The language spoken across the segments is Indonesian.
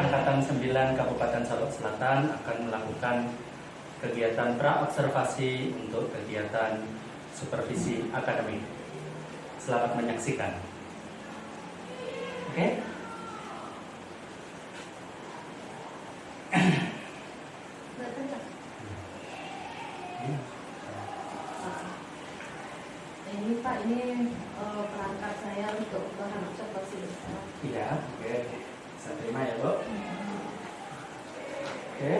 Angkatan 9 Kabupaten Solok Selatan akan melakukan kegiatan pra-observasi untuk kegiatan supervisi akademik. Selamat menyaksikan. Oke? Ini Pak, ini perangkat saya untuk bahan observasi besar. Iya, oke. Saya terima ya, Bu. Oke,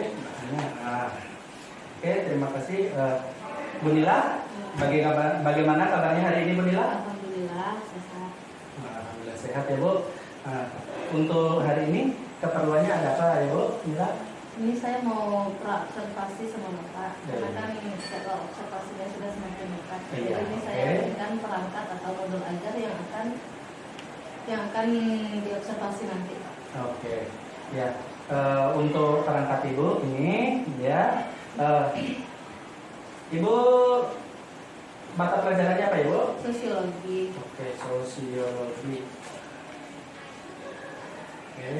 oke, terima kasih. Bu Nila, bagaimana kabarnya hari ini, Bu Nila? Alhamdulillah sehat. Alhamdulillah sehat ya, Bu. Untuk hari ini keperluannya ada apa ya, Bu Nila? Ini saya mau pra-observasi sama Bapak, karena kan jadwal observasinya sudah semakin dekat. Jadi ini saya berikan perangkat atau modul ajar yang akan diobservasi nanti. Oke, ya. Untuk perangkat Ibu ini, ya. Ibu mata pelajarannya apa, Ibu? Sosiologi. Oke, sosiologi. Oke.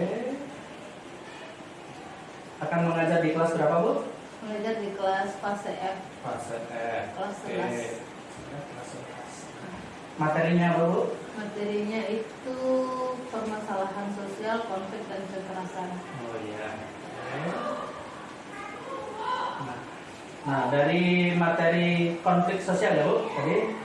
Akan mengajar di kelas berapa, Bu? Mengajar di kelas fase F. Fase F. Kelas 11. Kelas 11. Materinya apa, Bu? Materinya itu permasalahan sosial, konflik dan kekerasan. Oh iya. Nah, dari materi konflik sosial ya, Bu. Tadi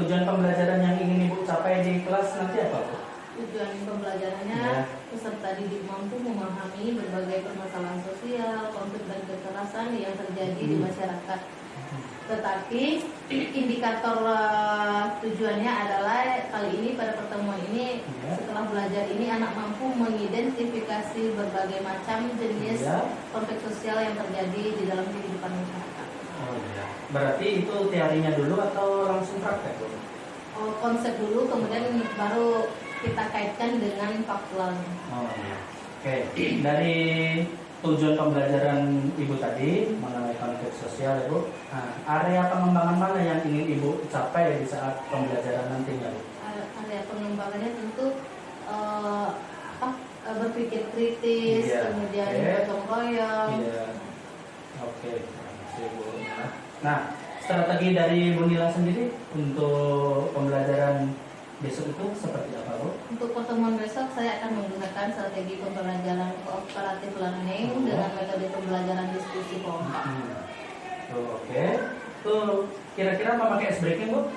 tujuan pembelajaran yang ingin Ibu capai di kelas nanti apa, Bu? Tujuan pembelajarannya peserta didik mampu memahami berbagai permasalahan sosial, konflik dan kekerasan yang terjadi di masyarakat. Tetapi indikator tujuannya adalah kali ini pada pertemuan ini setelah belajar ini anak mampu mengidentifikasi berbagai macam jenis konflik sosial yang terjadi di dalam kehidupan masyarakat. Oh iya. Berarti itu teorinya dulu atau langsung praktek, Bu? Oh, konsep dulu kemudian baru kita kaitkan dengan faktual. Oh iya. Oke. Dari tujuan pembelajaran Ibu tadi mengenai konflik sosial, Ibu, area pengembangan mana yang ingin Ibu capai di saat pembelajaran nantinya, Bu? Area pengembangannya tentu berpikir kritis, kemudian gotong royong. Oke. Terima kasih, Bu. Nah, strategi dari Bu Nila sendiri untuk pembelajaran besok itu seperti apa, Bu? Untuk pertemuan besok saya akan menggunakan strategi pembelajaran cooperative learning dengan metode pembelajaran diskusi kelompok. Oke. Tuh kira-kira memakai ice breaking, Bu?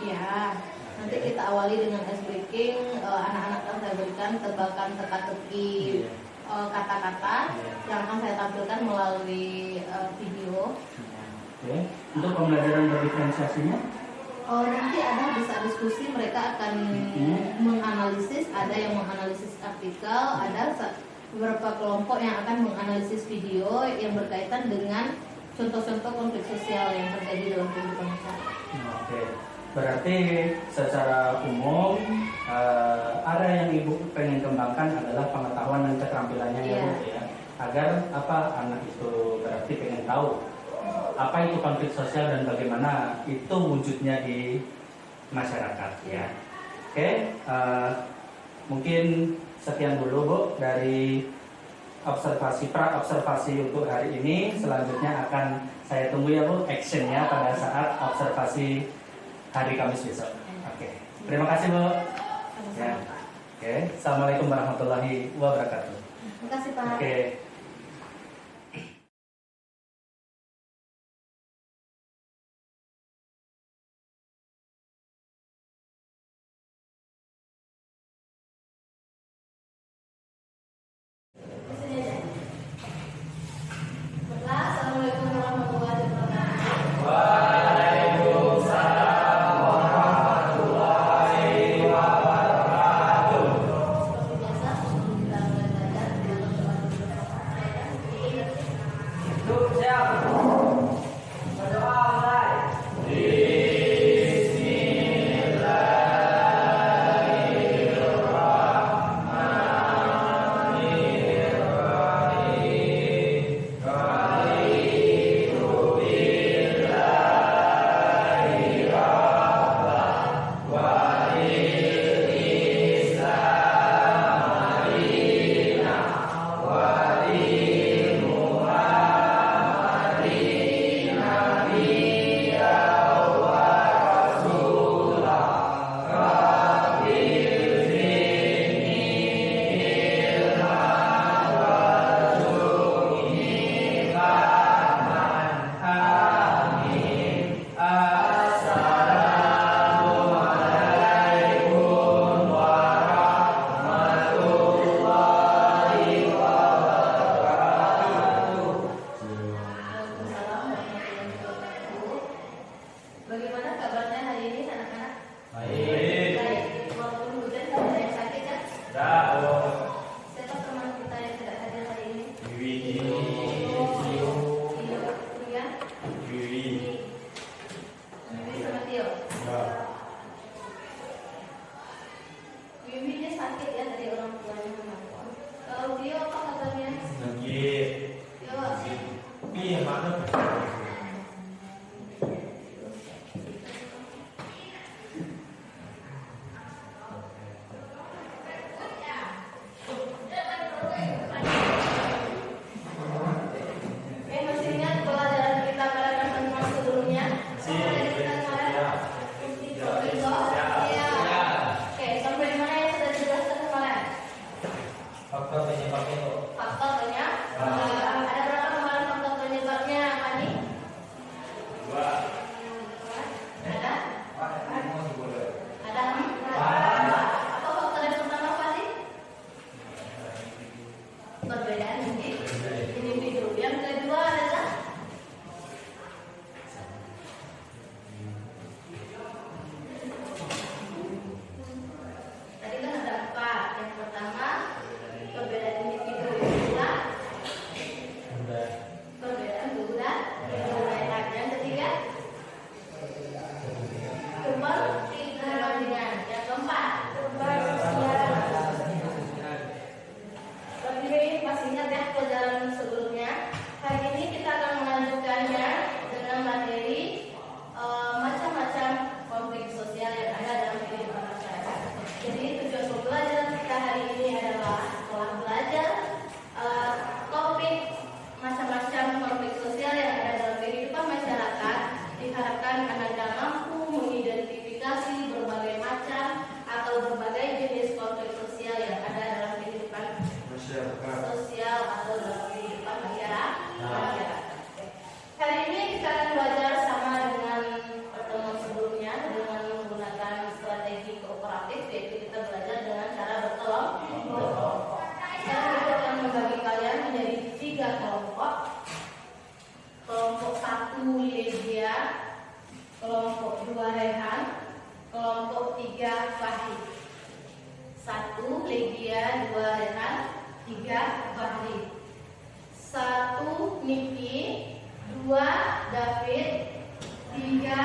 Iya. Nanti kita awali dengan ice breaking. Anak-anak akan saya berikan tebakan teka-teki kata-kata yang akan saya tampilkan melalui video. Oke. Untuk pembelajaran berdiferensiasinya? Nanti ada bisa diskusi, mereka akan menganalisis, ada yang menganalisis artikel, ada beberapa kelompok yang akan menganalisis video yang berkaitan dengan contoh-contoh konflik sosial yang terjadi dalam kehidupan masyarakat. Oke, berarti secara umum area yang Ibu pengen kembangkan adalah pengetahuan dan keterampilannya ya, Bu, ya. Agar anak itu berarti pengen tahu apa itu konflik sosial dan bagaimana itu wujudnya di masyarakat ya. Oke, mungkin sekian dulu, Bu, dari pra-observasi untuk hari ini. Selanjutnya akan saya tunggu ya, Bu, actionnya pada saat observasi hari Kamis besok. Oke, terima kasih, Bu. Ya. Oke, assalamualaikum warahmatullahi wabarakatuh. Terima kasih, Pak. Oke. Assalamualaikum warahmatullahi wabarakatuh. Waalaikumsalam warahmatullahi wabarakatuh. Seperti biasa, sebelum kita mulai belajar, kita berdoa dulu bersama. Siap. Berdoa mulai. Masih ingat pelajaran kita pada pertemuan sebelumnya? Iya. Oke, sampai di mana yang sudah dijelaskan kemarin? Faktor penyebab itu. Faktornya ada berapa kemarin faktor penyebabnya, Pani? Ada? Ada? Apa faktor yang pertama, Pani? Perbedaan individu. Yang kedua adalah tadi kan ada empat. Yang pertama perbedaan individu. Yang kedua perbedaan kebudayaan. Yang ketiga kepentingan. Yang keempat bagi masih ingat ya pelajaran sebelumnya. Hari ini kita akan melanjutkannya dengan materi macam-macam konflik sosial yang ada dalam kehidupan masyarakat. Jadi tujuan pembelajaran kita hari ini adalah setelah belajar topik macam-macam konflik sosial yang ada dalam kehidupan masyarakat, diharapkan Anda mampu mengidentifikasi berbagai macam atau berbagai jenis konflik sosial yang ada dalam kehidupan sosial atau dalam kehidupan masyarakat. Hari ini kita akan belajar sama dengan pertemuan sebelumnya dengan menggunakan strategi kooperatif, yaitu kita belajar dengan cara berkelompok. Sekarang kita akan membagi kalian menjadi 3 kelompok. Kelompok 1 Lydia, kelompok 2 Rehan, kelompok 3 Fahri. 1 Lydia, 2 Rehan, 3 Fahri. 1 Niki, 2 David, 3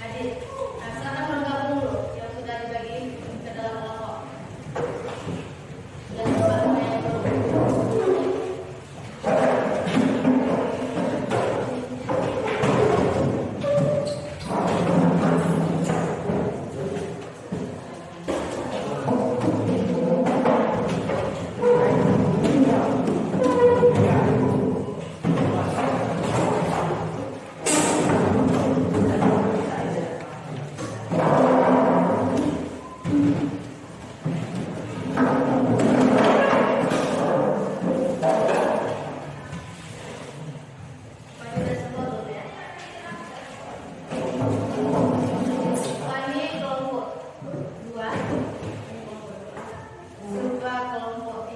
Adit. Nah, sekarang bergabung dulu yang sudah dibagi ke dalam kelompok. Dan baru yang Iya.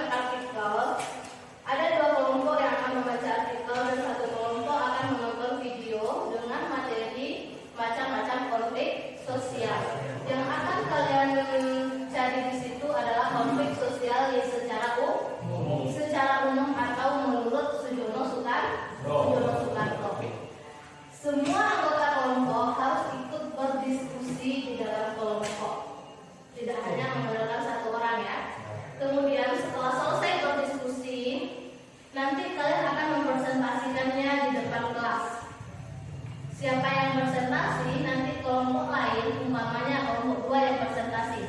artikel, ada 2 kelompok yang akan membaca artikel dan 1 kelompok akan menonton video dengan materi macam-macam konflik sosial. Yang akan kalian cari di situ adalah konflik sosial yang secara umum atau menurut Sujono Soekarno. Semua anggota kelompok harus ikut berdiskusi di dalam kelompok. Tidak hanya mengandalkan 1 orang ya. Kemudian setelah selesai berdiskusi, nanti kalian akan mempresentasikannya di depan kelas. Siapa yang presentasi, nanti kelompok lain, umpamanya kelompok 2 yang presentasi,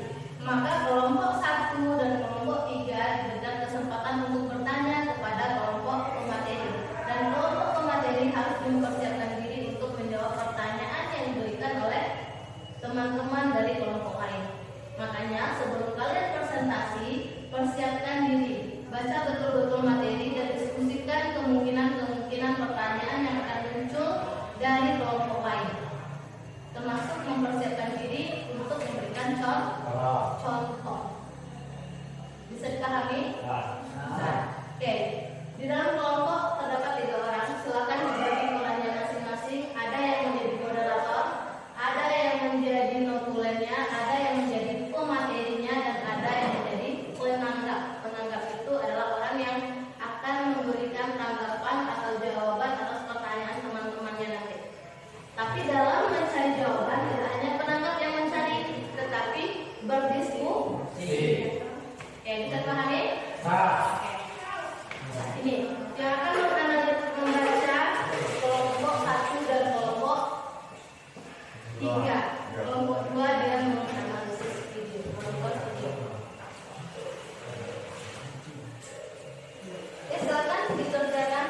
maka kelompok 1 dan kelompok 3 diberikan kesempatan untuk bertanya kepada kelompok pemateri. Dan kelompok pemateri harus mempersiapkan diri untuk menjawab pertanyaan yang diberikan oleh teman-teman dari kelompok lain. Makanya sebelum kalian presentasi, persiapkan diri, baca betul-betul materi dan diskusikan kemungkinan pertanyaan yang akan muncul dari kelompok lain, termasuk mempersiapkan diri untuk memberikan contoh. Bisa dipahami? Oke. Di dalam kelompok terdapat 3 orang. Silakan dibagi perannya masing-masing. Ada yang menjadi moderator, ada yang menjadi notulennya, ada yang menjadi pematerinya, dan ada yang menjadi penanggap. Penanggap itu adalah orang yang akan memberikan tanggapan atau jawaban atas pertanyaan teman-temannya nanti. Tapi dalam mencari jawaban tidak hanya penanggap yang mencari, tetapi berdiskusi. Oke, bisa pahami? Oke. Nah, ini yang akan membaca kelompok 1 dan kelompok 3. Kelompok 2 dia menganalisis video, menonton video. Oke, silakan dikerjakan.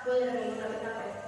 Boleh nih, capek-capek.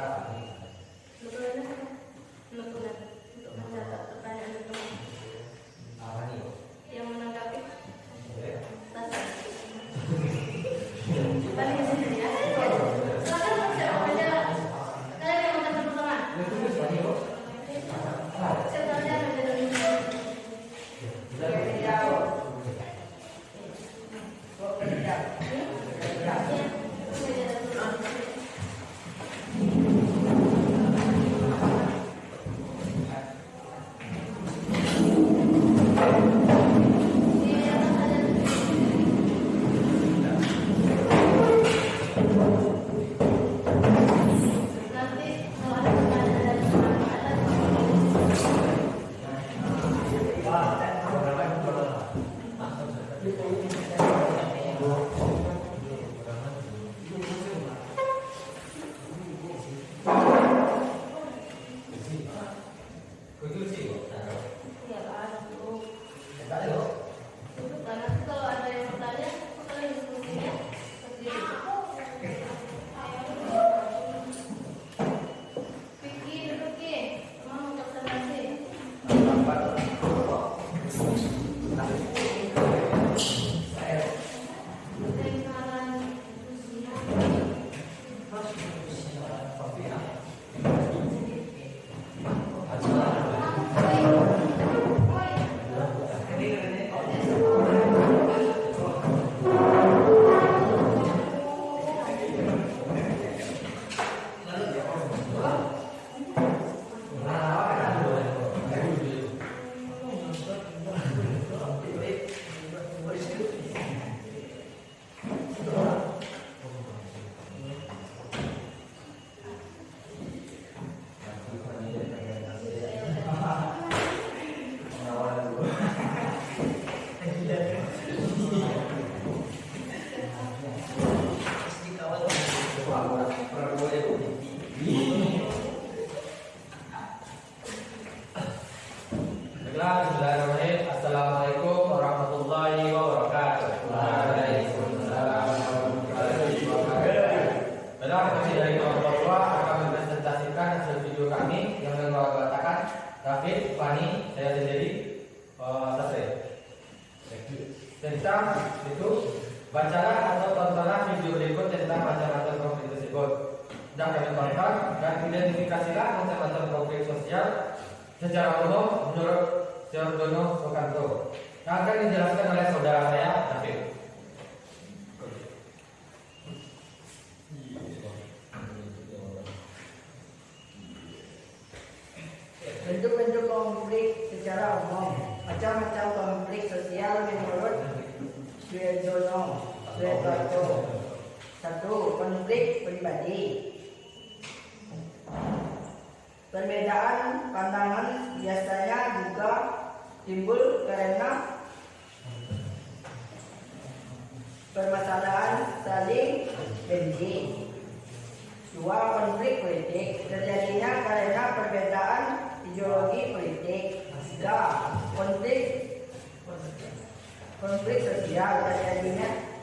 Sebetulnya untuk mencatat pertanyaan itu yang menanggapi Sasa. Balik ke sini ya. Silakan siapa aja. Kalian yang mau pertama. Siapa aja yang menjadi Bismillahirrahmanirrahim. Assalamualaikum warahmatullahi wabarakatuh. Waalaikumsalam warahmatullahi wabarakatuh. Dalam kami dari kelompok 2 akan mempresentasikan hasil video kami yang mengatakan David, Fani, saya sendiri, Sasri. Tentang itu, bacalah atau tontonlah video berikut tentang macam-macam konflik tersebut. Dan kami tonton dan identifikasilah macam-macam konflik sosial secara umum menurut Dono Soekarno yang akan dijelaskan oleh saudara saya David. Bentuk-bentuk konflik secara umum. Macam-macam konflik sosial menurut Dono Soekarno. 1. Konflik pribadi. Perbedaan pandangan biasanya juga timbul karena permasalahan saling benci. 2. Konflik politik. Terjadinya karena perbedaan ideologi politik. 3. Konflik sosial. Terjadinya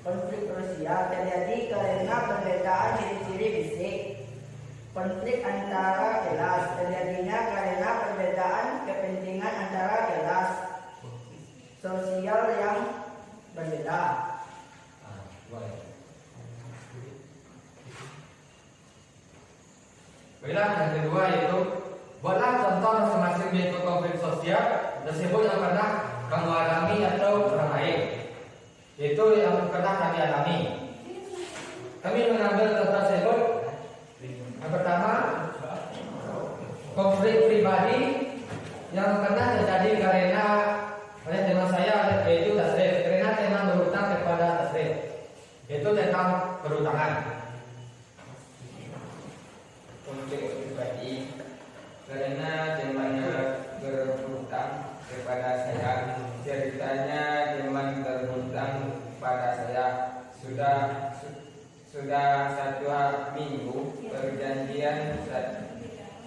konflik sosial terjadi karena perbedaan ciri-ciri fisik. Konflik antara kelas terjadinya karena perbedaan kepentingan antara kelas sosial yang berbeda. Baiklah, yang kedua yaitu buatlah contoh masing-masing bentuk konflik sosial tersebut yang pernah kamu alami atau orang lain. Itu yang pernah kami alami. Kami mengambil contoh tersebut. Yang pertama, konflik pribadi yang pernah terjadi karena oleh teman saya yaitu Tasrif. Karena teman berhutang kepada Tasrif. Itu tentang berhutangan. Konflik pribadi karena temannya berhutang kepada saya. Ceritanya teman berhutang pada saya sudah 1 minggu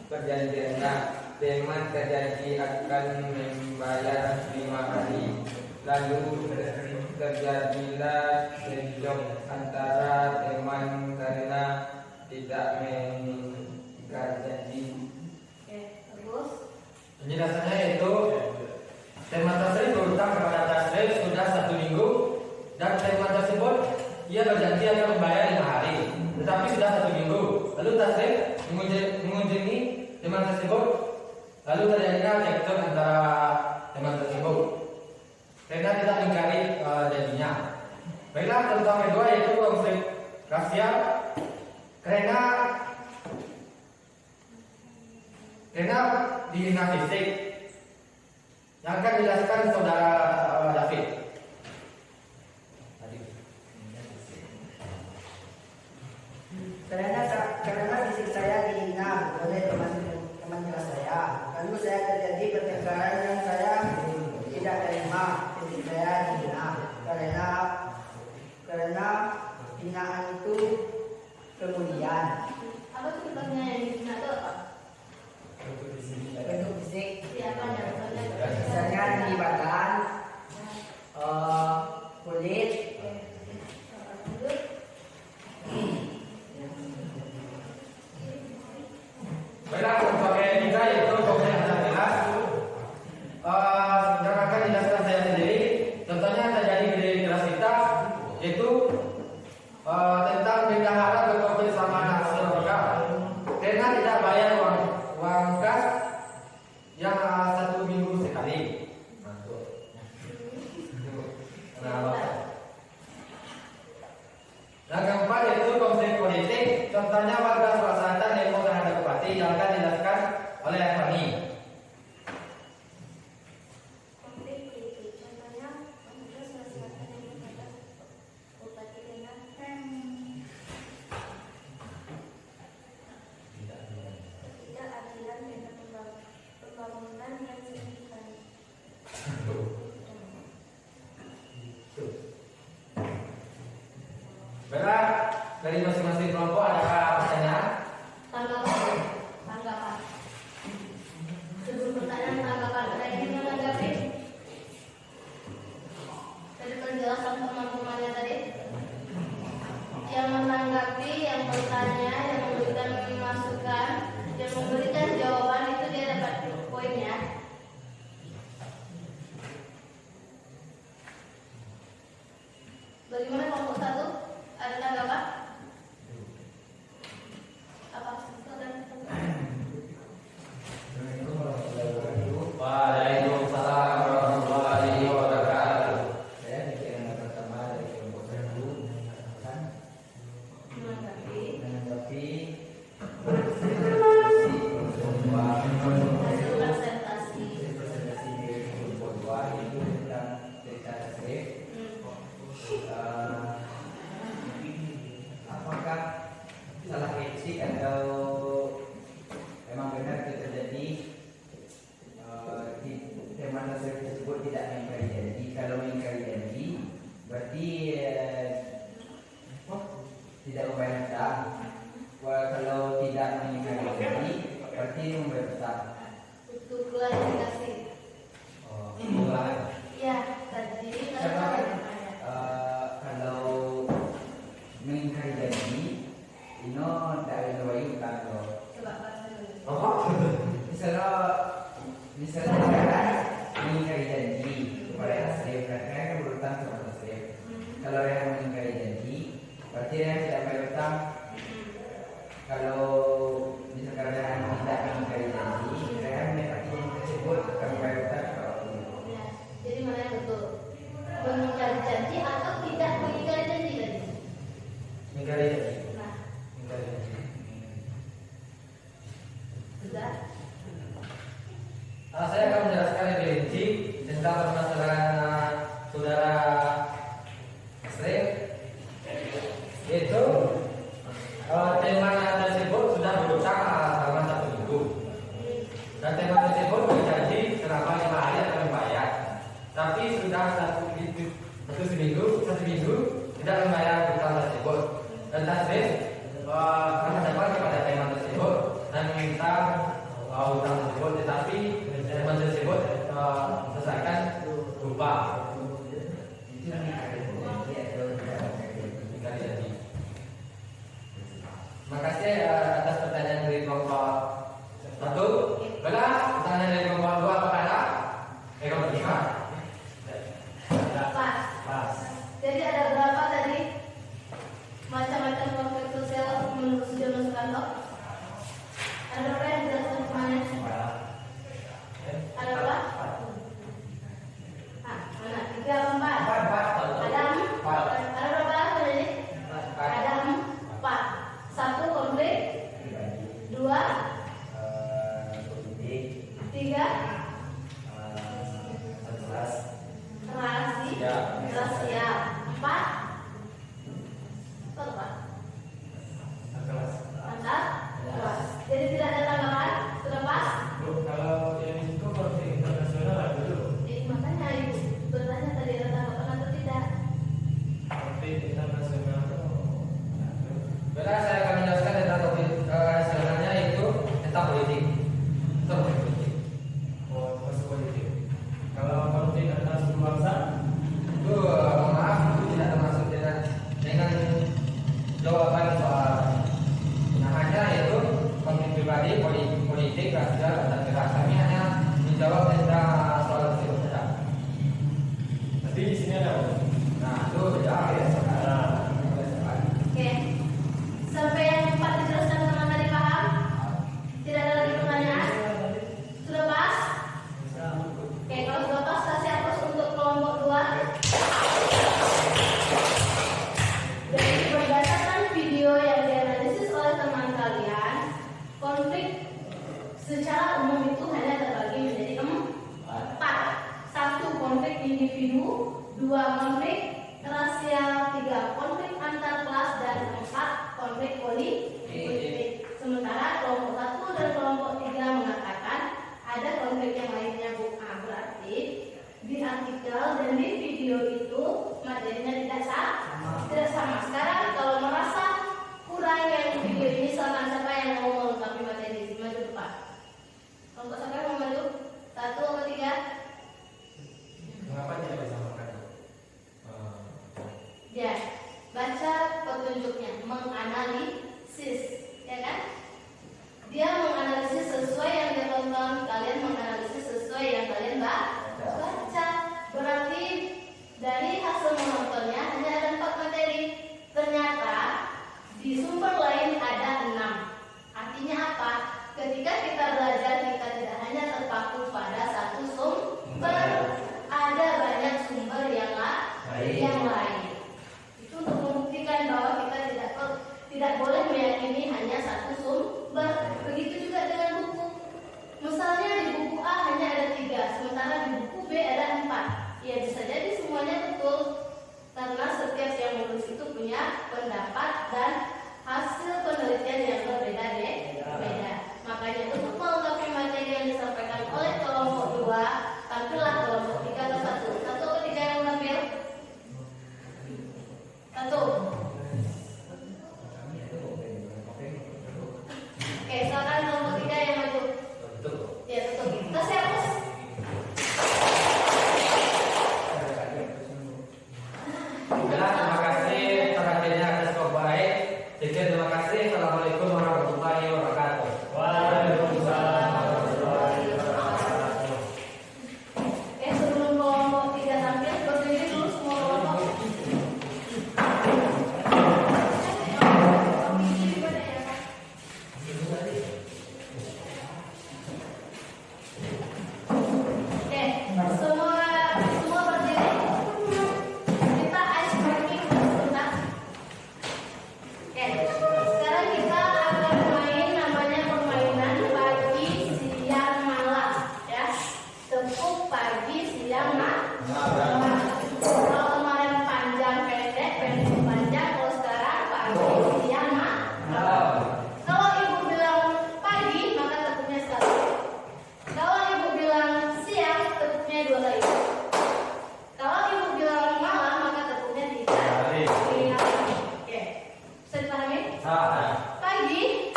perjanjiannya teman terjanji akan membayar 5 hari lalu terjadilah cekcok antara teman karena tidak mengingkar janji. Oke, bagus. Penjelasannya itu teman tersebut berutang kepada Tasrif sudah 1 minggu dan teman tersebut ia berjanji akan membayar 5 hari, tetapi sudah 1 minggu. Lalu Tasrif mengunjungi teman tersebut, lalu terjadilah cekcok antara teman tersebut karena tidak mengingkari janjinya. Baiklah, contoh kedua yaitu konflik rasial karena dihina fisik yang akan dijelaskan saudara David. Karena fisik saya dihina oleh teman kelas saya, lalu saya terjadi pertengkaran yang saya tidak terima. Fisik saya dihina karena hinaan itu kemudian Apa tuh contohnya yang dihina itu apa? bentuk fisik, Siapa yang misalnya di badan, kulit. Baiklah, contoh ketiga yaitu konflik antar kelas. Yang akan dijelaskan saya sendiri. Contohnya terjadi di kelas kita yaitu tentang bendahara berkonflik sama anak Surabaya karena tidak bayar uang kas yang 1 minggu sekali. Yang keempat yaitu konflik politik. Contohnya warga Sulawesi demo terhadap bupati yang akan dijelaskan oleh Fani. Konflik politik, contohnya pemuda Sulawesi Selatan yang terhadap Bupati dengan ketidakadilan dengan pembangunan yang signifikan. Baiklah, dari masing-masing kelompok adakah pertanyaan? Tanggapan. Sebelum pertanyaan tanggapan, ada yang ingin menanggapi dari penjelasan teman-temannya tadi? Yang menanggapi, yang bertanya, yang memberikan masukan, yang memberikan jawaban itu dia dapat poinnya. Bagaimana kelompok 1? Ada tanggapan? Apa? Waalaikumsalam warahmatullahi wabarakatuh. Saya pikir yang pertama dari kelompok 1 menanggapi Hasil presentasi. presentasi di kelompok 2 itu tentang cerita Tasrif. Apakah salah etik atau memang benar itu terjadi teman tersebut tidak mengingkari janji? Kalau mengingkari janji berarti tidak membayar hutang. Kalau tidak mengingkari janji berarti membayar hutang. Untuk klarifikasi. Ya, tadi Kalau mengingkari janji, ino dari dua hutang loh. coba bahasa dulu. Misalnya sekarang mengingkari janji kepada Tasrif, kan berhutang sama Tasrif. Kalau yang mengingkari janji, berarti yang tidak bayar hutang. Kalau misalkan yang tidak mengingkari janji, yang menepati janji tersebut akan bayar hutang. Ya, jadi mana yang betul? Mengingkari janji atau tidak mengingkari janji tadi? Mengingkari janji. Nah, Mengingkari janji. sudah. Saya akan menjelaskan lebih rinci tentang permasalahan saudara Tasrif, yaitu teman tersebut sudah berutang selama 1 minggu dan teman tersebut berjanji selama 5 hari akan membayar, tapi sudah satu minggu tidak membayar hutang tersebut dan Tasrif menghadapkan kepada teman tersebut dan meminta hutang tersebut, tetapi teman tersebut selesaikan lupa. Makasih atas pertanyaan dari kelompok 1. Bella, pertanyaan dari kelompok 2 apakah ada? Kelompok 3. Pas. Pas. Jadi ada berapa tadi macam-macam konflik sosial menurut Sujono Sukanto? Ada berapa yang dijelaskan kemana? Ada berapa? Ah, mana? 3 atau 4? Ada 4. Ada berapa tadi? Ada 4. 1 konflik, 2, 3 rasial, 4 apa? Antar kelas. Jadi tidak ada tanggapan? Sudah pas? Kalau yang itu konflik internasional ada dulu. Makanya ibu bertanya tadi ada tanggapan atau tidak? Konflik internasional itu Bella, saya akan menjelaskan tentang topik sebenarnya itu tentang politik. Tentang politik. masuk politik. Kalau konflik antar suku bangsa, Itu mohon maaf, itu tidak termasuk dengan jawaban soal. Nah, hanya itu konflik pribadi, politik, rasial, dan ras. Kami hanya menjawab tentang soal tersebut saja. tapi di sini ada apa? Nah, itu beda ya. Oke. Sampai yang 4 dijelaskan teman tadi paham? Tidak ada lagi pertanyaan? Sudah pas? Oke, kalau sudah pas kasih hapus untuk kelompok 2. Jadi berdasarkan video yang dianalisis oleh teman kalian, konflik secara umum itu hanya terbagi menjadi 4. 1 konflik individu, 2 konflik rasial, 3 konflik antar kelas, dan 4 konflik politik. Sementara kelompok 1 dan kelompok 3 mengatakan ada konflik yang lainnya, Bu. Berarti di artikel dan di video itu materinya tidak sama. Sekarang kalau merasa kurang yang video ini, silakan siapa yang mau melengkapi materi, maju depan. Kelompok siapa yang mau maju? 1 atau 3? Kenapa tidak disamakan? Ya, baca petunjuknya, menganalisis, ya kan? Dia menganalisis sesuai yang dia tonton, kalian menganalisis sesuai yang kalian baca. Berarti dari hasil menontonnya hanya ada 4 materi. Ternyata di sumber lain ada 6. Artinya apa? Ketika kita belajar, kita tidak hanya terpaku pada satu sumber, ada banyak sumber yang lain. Itu untuk membuktikan bahwa kita tidak boleh meyakini hanya satu sumber. Begitu juga dengan buku. Misalnya di buku A hanya ada 3, sementara di buku B ada 4. Ya bisa jadi semuanya betul, karena setiap yang menulis itu punya pendapat dan hasil penelitian yang berbeda. Makanya untuk melengkapi materi yang disampaikan oleh kelompok 2, tampillah kelompok 3 atau 1. 1 atau 3 yang tampil? 1. Oke, silakan kelompok 3 yang maju. Ya, tutup. Kasih hapus. Bella, terima kasih perhatiannya atas baik. Sekian, terima kasih. Assalamualaikum warahmatullahi wabarakatuh. Waalaikumsalam warahmatullahi wabarakatuh. Oke, sebelum kelompok 3 tampil, berdiri dulu semua kelompok. Oke, semua berdiri. Kita ice breaking sebentar. Oke, sekarang kita akan main namanya permainan pagi, siang, malam, ya. Tepuk pagi, siang, malam. Kalau kemarin panjang pendek, pendek panjang. Kalau sekarang pagi, siang, malam. Kalau ibu bilang pagi, maka tepuknya sekali. Kalau ibu bilang siang, tepuknya 2 kali. Kalau ibu bilang malam, maka tepuknya 3 kali. Oke, bisa dipahami? Pagi,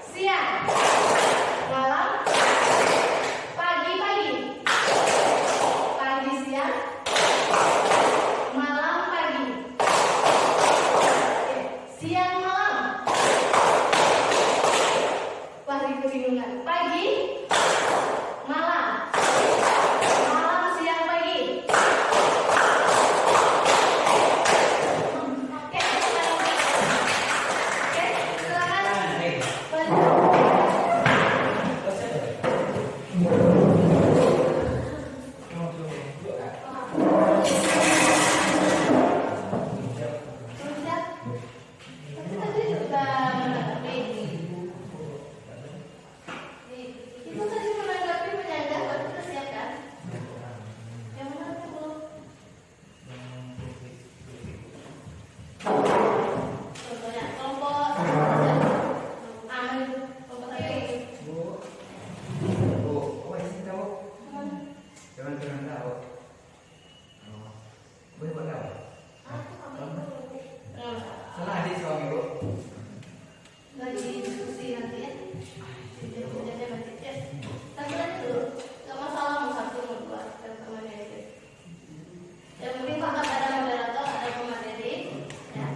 siang, malam, pagi, siang, malam, pagi. Oke, siang, malam, Lagi diskusi nanti ya. Jadi nanti ya. Tapi dulu nggak masalah mau satu mau dua teman-temannya itu. Yang penting Pak ada moderator, ada pemateri, ya.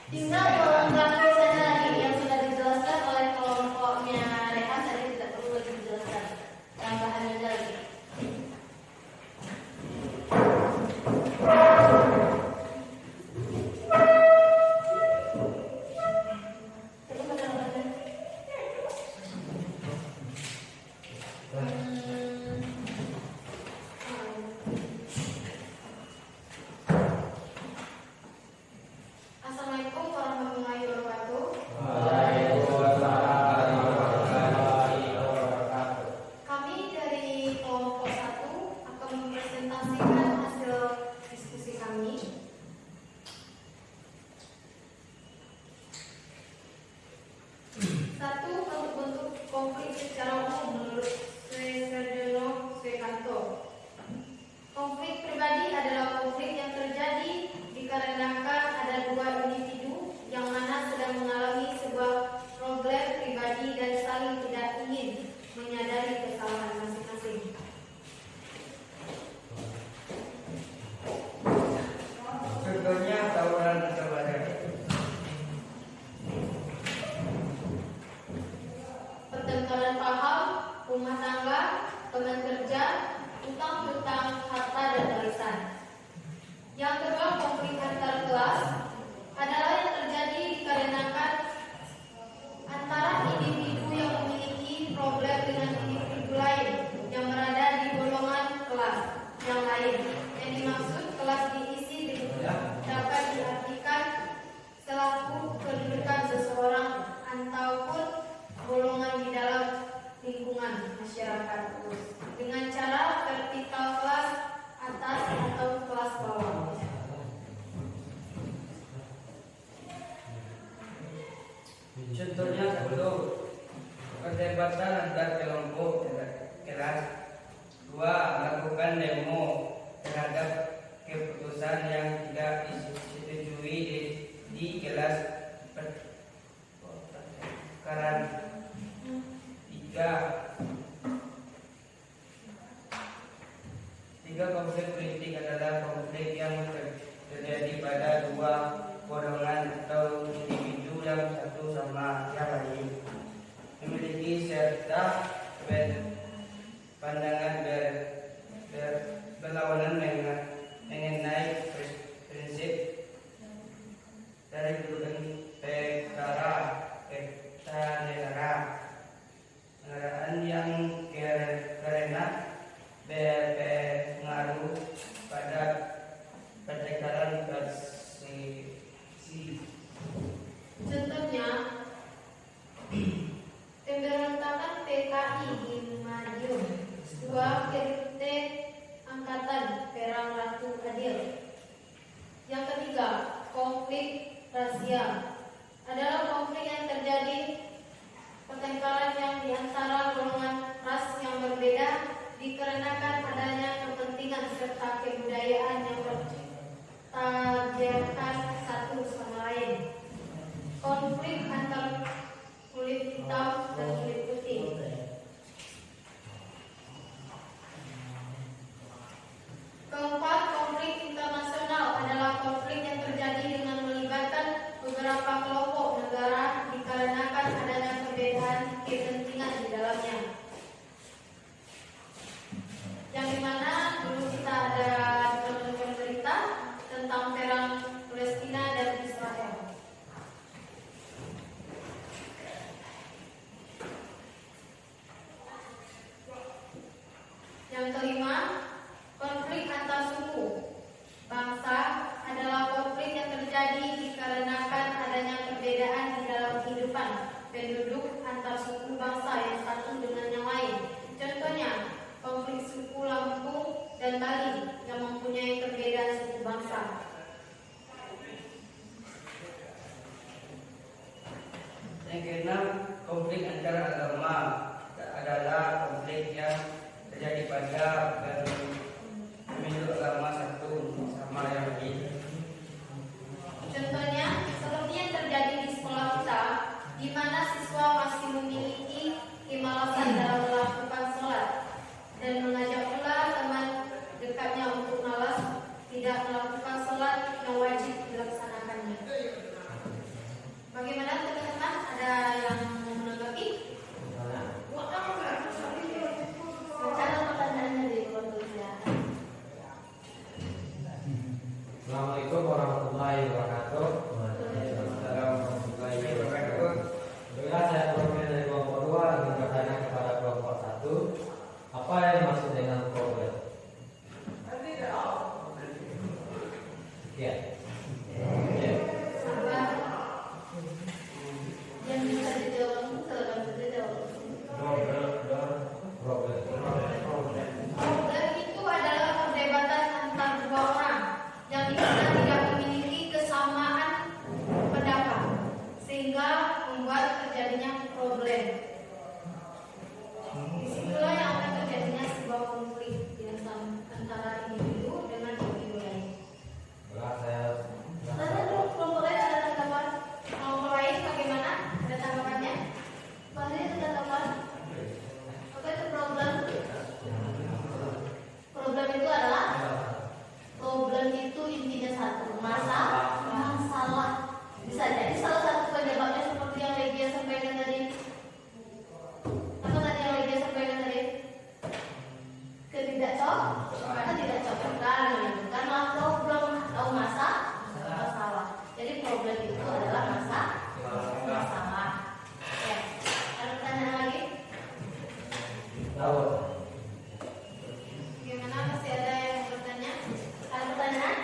Tinggal melengkapi saja lagi yang sudah dijelaskan oleh kelompoknya Rehan tadi, tidak perlu lagi dijelaskan. Tambahan aja lagi. Assalamualaikum warahmatullahi wabarakatuh. Kami dari kelompok 1 akan mempresentasikan hasil diskusi kami. Satu, untuk bentuk konflik secara umum menurut Sarjono Swekanto. Konflik pribadi adalah konflik yang terjadi dikarenakan ada dua individu yang mana sedang mengalami sebuah problem pribadi dan saling tidak ingin menyadari kesalahan masing-masing. Contohnya tawuran keluarga. Pertengkaran paham, rumah tangga, teman kerja, utang-utang, harta dan warisan. Yang kedua, konflik antar kelas adalah yang terjadi dikarenakan antara individu yang memiliki problem dengan individu lain yang berada di golongan kelas yang lain. Yang dimaksud kelas diisi dengan dapat diartikan selaku kedudukan seseorang ataupun golongan di dalam lingkungan masyarakat dengan cara vertikal kelas atas atau kelas bawah. Contohnya satu, perdebatan antar kelompok kelas. Dua, melakukan demo terhadap keputusan yang tidak disetujui di kelas pertengkaran. Tiga, konflik politik adalah konflik yang terjadi pada dua golongan atau individu yang satu sama yang lain memiliki serta pandangan berlawanan mengenai prinsip dari kedudukan perkara negara yang karena berpengaruh pada pertengkaran persepsi. Contohnya, pemberontakan PKI di Madiun, dua PRT Angkatan Perang Ratu Adil. Yang ketiga, konflik rasial adalah konflik yang terjadi pertengkaran yang diantara golongan ras yang berbeda dikarenakan adanya kepentingan serta kebudayaan yang bertabrakan satu sama lain. Konflik antar kulit hitam dan kulit putih. Keempat, konflik internasional adalah konflik yang terjadi dengan melibatkan beberapa kelompok negara dikarenakan adanya perbedaan kepentingan di dalamnya. Yang dimana dulu kita ada nonton berita tentang perang Palestina dan Israel. Yang kelima, konflik antar suku bangsa adalah konflik yang terjadi dikarenakan adanya perbedaan di dalam kehidupan penduduk antar suku bangsa yang satu dengan yang lain. Contohnya, konflik suku Lampung dan Bali yang mempunyai perbedaan suku bangsa. Yang keenam, konflik antara agama adalah konflik yang terjadi pada pemeluk agama satu sama yang lain. Contohnya, Sabar. Yang bisa dijawab silakan saja jawab. Problem itu adalah perdebatan antar dua orang yang dimana tidak memiliki kesamaan pendapat sehingga membuat terjadinya problem. Disitulah yang akan terjadinya sebuah konflik yang antara individu dengan individu lain. Lalu kelompok lain ada tanggapan? Kelompok lain bagaimana? Ada tanggapannya? Pasti ada tanggapan? Apa itu problem? Problem itu adalah problem itu intinya satu, masalah. Bisa jadi salah satu penyebabnya seperti yang Legia sampaikan tadi. Apa tadi yang Legia sampaikan tadi? Karena tidak cocokan menimbulkan problem atau masalah. Jadi problem itu adalah masalah. Ya. Ada pertanyaan lagi? Gimana? Masih ada yang bertanya? Ada pertanyaan?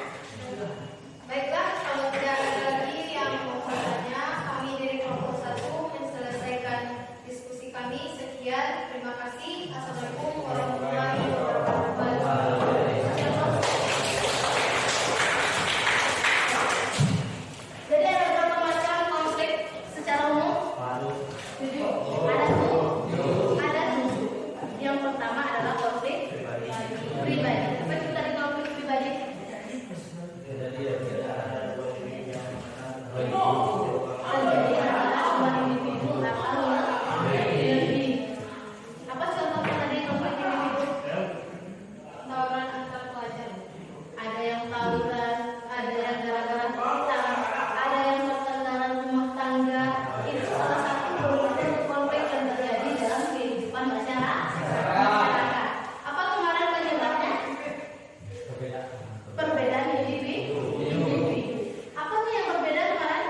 Baiklah, kalau tidak ada lagi yang mau bertanya, kami dari kelompok 1 menyelesaikan diskusi kami. Sekian, terima kasih. Assalamualaikum warahmatullahi wabarakatuh. Jadi ada berapa macam konflik secara umum? 7. Ada 7. Yang pertama adalah konflik pribadi. Apa itu tadi konflik pribadi? Terjadi antara dua individu atau lebih. Apa contohnya tadi konflik individu? Tawuran antar pelajar. Ada yang tawuran, ada yang gara-gara hutang, ada yang pertengkaran rumah tangga. Itu salah satu konflik yang terjadi dalam kehidupan masyarakat. Apa kemarin penyebabnya? Perbedaan individu. Apa tuh yang berbeda kemarin?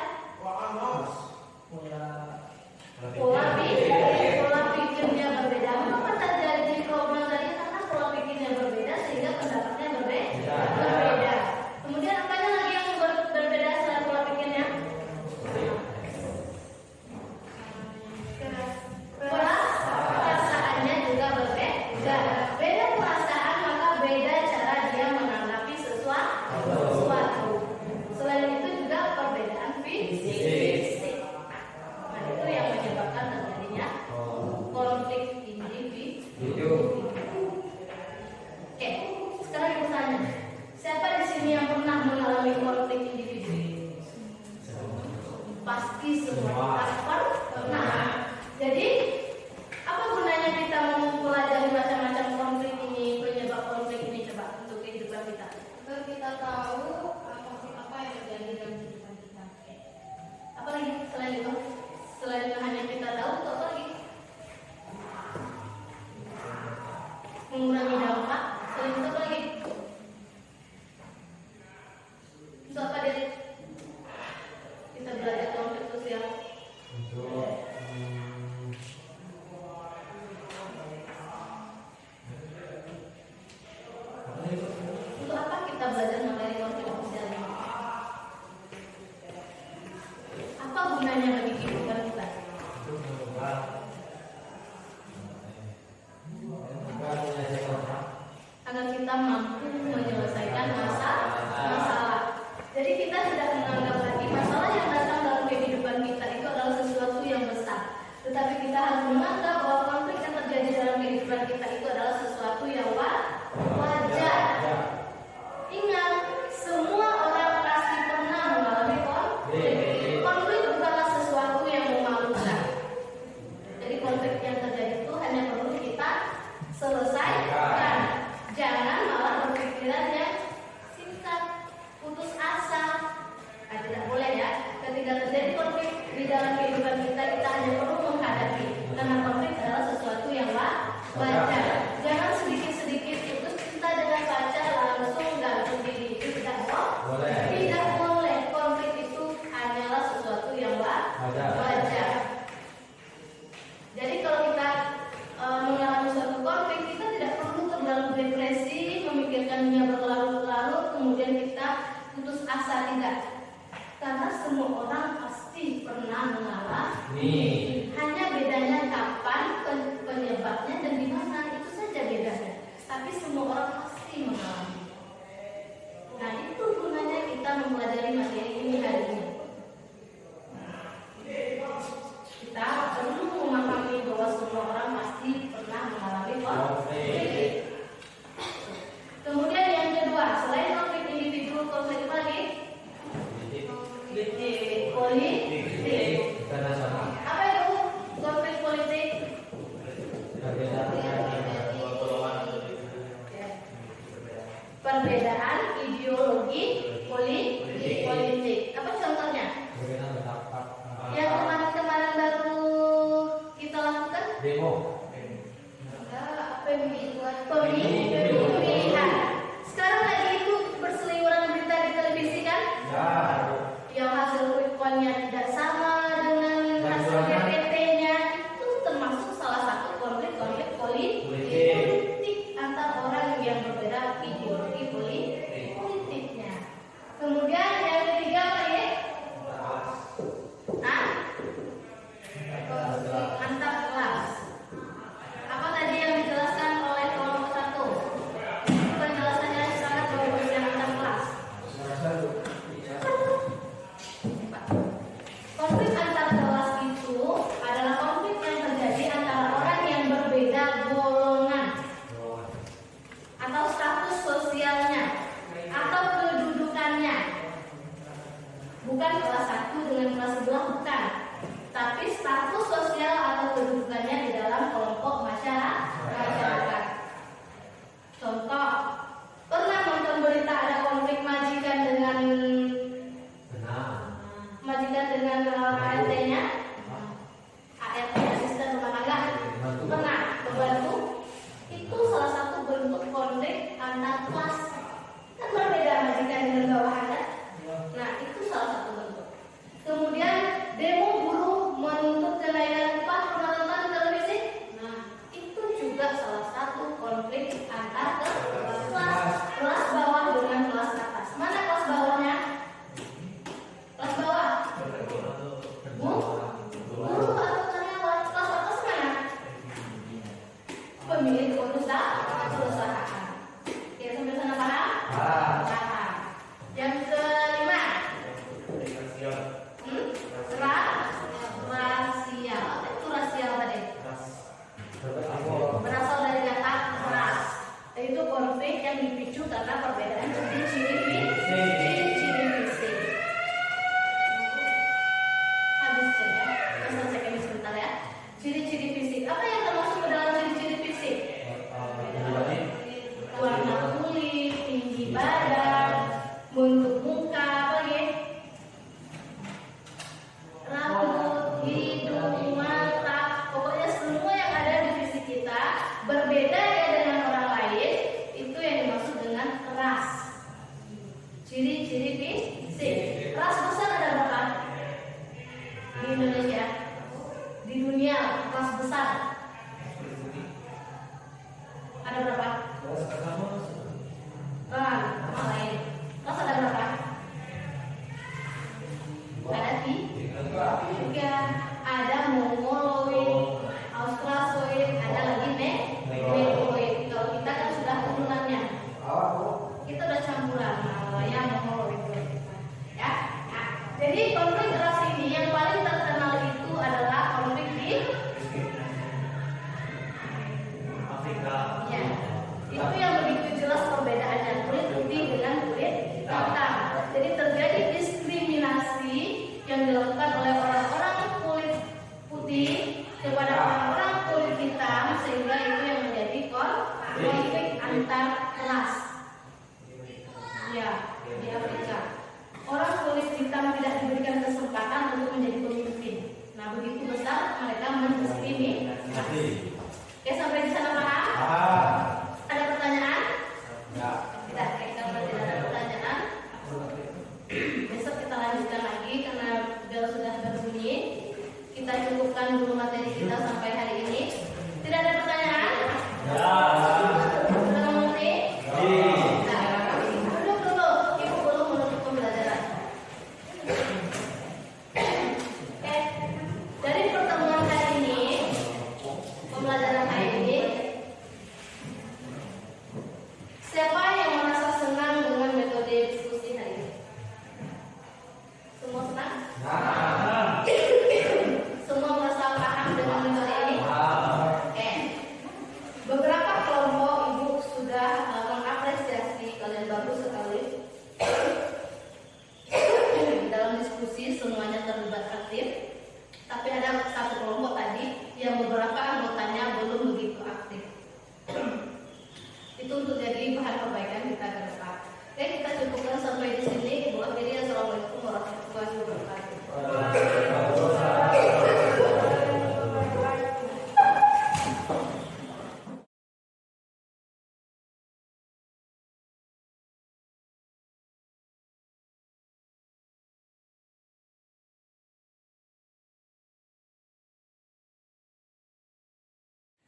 Pola pikirnya berbeda. Mengapa terjadi problem tadi? Karena pola pikirnya berbeda sehingga pendapatnya berbeda. Kemudian apanya lagi yang berbeda selain pola pikirnya? Perasaannya juga berbeda. Beda perasaan maka beda cara dia menanggapi sesuatu. Selain itu juga perbedaan fisik. Nah itu yang menyebabkan terjadinya konflik individu. Oke, sekarang ibu tanya, siapa di sini yang pernah mengalami konflik individu? Pasti semua kita pernah. Jadi apa gunanya kita mempelajari macam-macam konflik ini, penyebab konflik ini coba untuk kehidupan kita? Agar kita tahu apa yang terjadi dalam kehidupan kita. Apa lagi selain itu? Selain hanya kita tahu, apa lagi? Mengurangi dampak. Selain itu apa lagi? Untuk apa deh? Kita belajar konflik sosial. Untuk apa kita belajar mengenai konflik sosial ini? Apa gunanya bagi kehidupan kita? Agar kita mampu menyelesaikan masalah. Jadi kita tidak menganggap lagi masalah yang datang dalam kehidupan kita itu adalah sesuatu yang besar. Tetapi kita harus menganggap bahwa konflik yang terjadi dalam kehidupan kita itu adalah sesuatu yang wajar. Ingat, semua orang pasti pernah mengalami konflik. Konflik bukanlah sesuatu yang memalukan. Jadi konflik yang terjadi itu hanya perlu kita selesaikan. Jangan malah berpikiran yang singkat, putus asa. Nah, tidak boleh ya. Ketika terjadi konflik di dalam kehidupan kita hanya perlu menghadapi. Karena konflik adalah sesuatu yang wajar. Jangan sedikit-sedikit putus cinta dengan pacar langsung gantung diri. Itu tidak boleh. Tidak boleh. Konflik itu hanyalah sesuatu yang wajar. Jadi kalau kita mengalami suatu konflik, kita tidak perlu terlalu depresi, memikirkannya berlarut-larut, kemudian kita putus asa. Tidak. semua orang pasti pernah mengalami. Nih. Hanya bedanya kapan, penyebabnya, dan di mana, itu saja bedanya. Tapi semua orang pasti mengalami. Nah, itu gunanya kita mempelajari materi ini hari ini. Kita perlu memahami bahwa semua orang pasti pernah mengalami konflik. Kemudian yang kedua, selain konflik individu, konflik apa lagi? Politik. Internasional. Apa itu konflik politik? Perbedaan ideologi politik. Apa contohnya? Yang kemarin-kemarin baru kita lakukan? Demo. Pemilihan. Sekarang lagi itu berseliweran berita di televisi kan? Ya. Yang hasil quick count-nya tidak sama dengan hasil DPT-nya, itu termasuk salah satu konflik politik antar orang yang berbeda ideologi politiknya. Kemudian yang ketiga apa ya? Antar kelas. Apa tadi yang dijelaskan oleh kelompok 1? Penjelasannya sangat bagus yang antar kelas. Konflik antar kelas itu adalah konflik yang terjadi antara orang yang berbeda golongan atau status sosialnya atau kedudukannya. Bukan kelas 1 dengan kelas sebelah, bukan. Tapi status sosial atau kedudukannya di dalam kelompok masyarakat. Contoh, pernah nonton berita ada konflik majikan dengan ART-nya? ART, asisten rumah tangga. Pernah membantu? Itu salah satu bentuk konflik antar kelas. Kan berbeda majikan dengan bawahannya. Nah, itu salah satu bentuk. Kemudian demo buruh menuntut kenaikan upah, pernah nonton di televisi? Nah, itu juga salah satu konflik antar kelas bawah dengan kelas atas. Mana kelas bawahnya? Kelas bawah? Buruh atau karyawan? Kelas atas mana? Pemilik perusahaan. Ya, sampai sana paham? Paham. Yang kelima, rasial. Apa itu rasial tadi? Berasal dari kata ras. Itu konflik yang dipicu karena perbedaan ciri-ciri fisik. Habis saja. Kita selesaikan ini sebentar ya. Ciri-ciri fisik. Apa yang termasuk ke dalam ciri-ciri fisik? Warna kulit, tinggi badan, bentuk muka, apa ya? Rambut, hidung, mata, pokoknya semua yang ada di fisik kita berbeda ya dengan orang lain, itu yang dimaksud dengan ras. Ciri-ciri fisik. Ras besar ada berapa? Di Indonesia, di dunia ras besar ada berapa? Nama lain. Ras ada berapa? Ada tiga. Ada Mongoloid, Australoid, ada lagi Negroid. Kalau kita kan sudah turunannya. Kita udah campuran Malaya, Mongoloid. Ya. Nah, jadi konflik ras ini yang paling terkenal itu adalah konflik di Afrika. Ya. Itu yang begitu jelas perbedaannya kulit putih dengan kulit hitam. Jadi terjadi diskriminasi yang dilakukan oleh orang-orang kulit putih kepada orang-orang kulit hitam, sehingga itu yang menjadi konflik antar kelas. Ya, di Afrika orang kulit hitam tidak diberikan kesempatan untuk menjadi pemimpin. Nah, begitu besar mereka mendiskriminasi. Oke, sampai di sana paham? Ada pertanyaan? Tidak, kalau tidak ada pertanyaan, besok kita lanjutkan lagi karena bel sudah berbunyi. Kita cukupkan dulu materi kita sampai hari ini. Tidak ada pertanyaan? Sudah mengerti? Nah, duduk dulu. Ibu belum menutup pembelajaran. Tapi ada satu kelompok tadi yang beberapa anggotanya belum begitu aktif. Itu untuk jadi bahan perbaikan kita ke depan. Oke, kita cukupkan sampai di sini. Jadi assalamualaikum warahmatullahi wabarakatuh.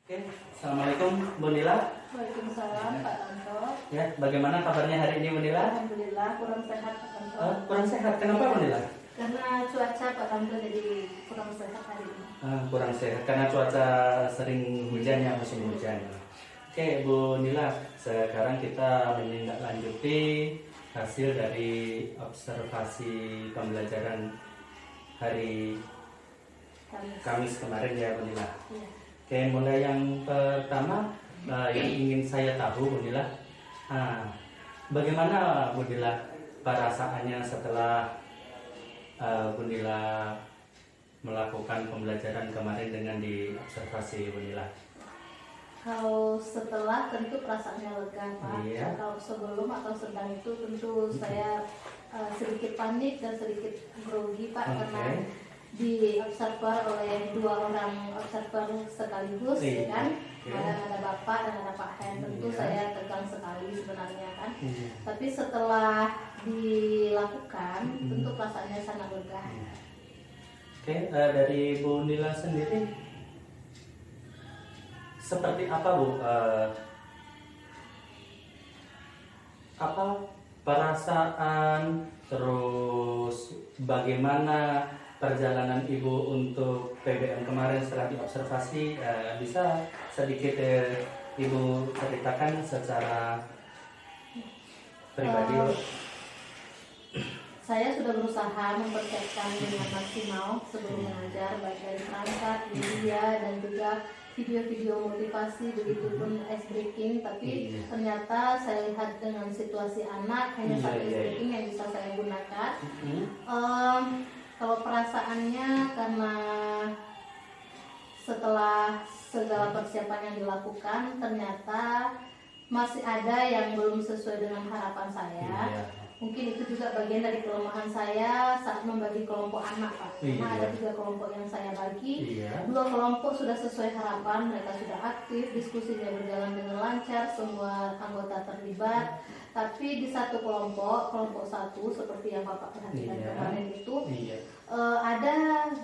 Oke, assalamualaikum Bu Nila. Waalaikumsalam Pak Tanto. Ya, bagaimana kabarnya hari ini Bu Nila? Alhamdulillah kurang sehat Pak Tanto. Kurang sehat. Kenapa Bu Nila? Karena cuaca Pak Tanto jadi kurang sehat hari ini. Kurang sehat karena cuaca sering hujan ya, musim hujan. Oke Bu Nila, sekarang kita menindaklanjuti hasil dari observasi pembelajaran hari Kamis kemarin ya Bu Nila. Iya. Oke, mulai yang pertama yang ingin saya tahu Bu Nila, bagaimana Bu Nila perasaannya setelah Bu Nila melakukan pembelajaran kemarin dengan diobservasi Bu Nila? Kalau setelah tentu perasaannya lega Pak. Iya. Kalau sebelum atau sedang itu tentu saya sedikit panik dan sedikit grogi Pak, Oke. karena diobserver oleh 2 orang observer sekaligus, Iya. ya kan? Oke. Ada Bapak dan ada Pak Hen. Tentu Iya. saya tegang sekali sebenarnya kan. Iya. Tapi setelah dilakukan, tentu perasaannya sangat lega. Oke, dari Bu Nila sendiri seperti apa Bu? Apa perasaan, terus bagaimana perjalanan Ibu untuk PBM kemarin setelah diobservasi? Bisa sedikit Ibu ceritakan secara pribadi Bu? Saya sudah berusaha mempersiapkan dengan maksimal sebelum mengajar, baik dari perangkat, media, dan juga video-video motivasi, begitu pun ice breaking. Tapi Iya. ternyata saya lihat dengan situasi anak hanya Iya, satu iya, ice breaking yang bisa saya gunakan. Hmm. Kalau perasaannya karena setelah segala persiapan yang dilakukan, ternyata masih ada yang belum sesuai dengan harapan saya. Iya. Mungkin itu juga bagian dari kelemahan saya saat membagi kelompok anak Pak. Karena Iya. ada 3 kelompok yang saya bagi. Iya. 2 kelompok sudah sesuai harapan, mereka sudah aktif, diskusinya berjalan dengan lancar, semua anggota terlibat. Tapi di satu kelompok 1 seperti yang Bapak perhatikan Iya. kemarin itu, Iya. ada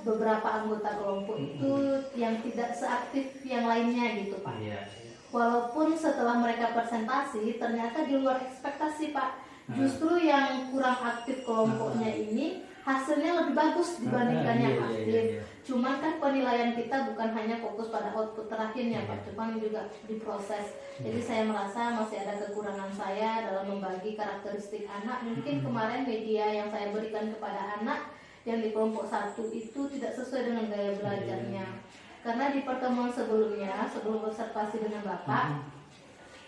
beberapa anggota kelompok itu yang tidak seaktif yang lainnya gitu Pak. Iya. Walaupun setelah mereka presentasi ternyata di luar ekspektasi Pak. Justru yang kurang aktif kelompoknya ini hasilnya lebih bagus dibandingkan yang Iya, aktif. iya, iya. Cuman kan penilaian kita bukan hanya fokus pada output terakhirnya Pak, Iya. cuman juga diproses. Jadi saya merasa masih ada kekurangan saya dalam membagi karakteristik anak. Mungkin kemarin media yang saya berikan kepada anak yang di kelompok 1 itu tidak sesuai dengan gaya belajarnya. Karena di pertemuan sebelumnya, sebelum observasi dengan Bapak,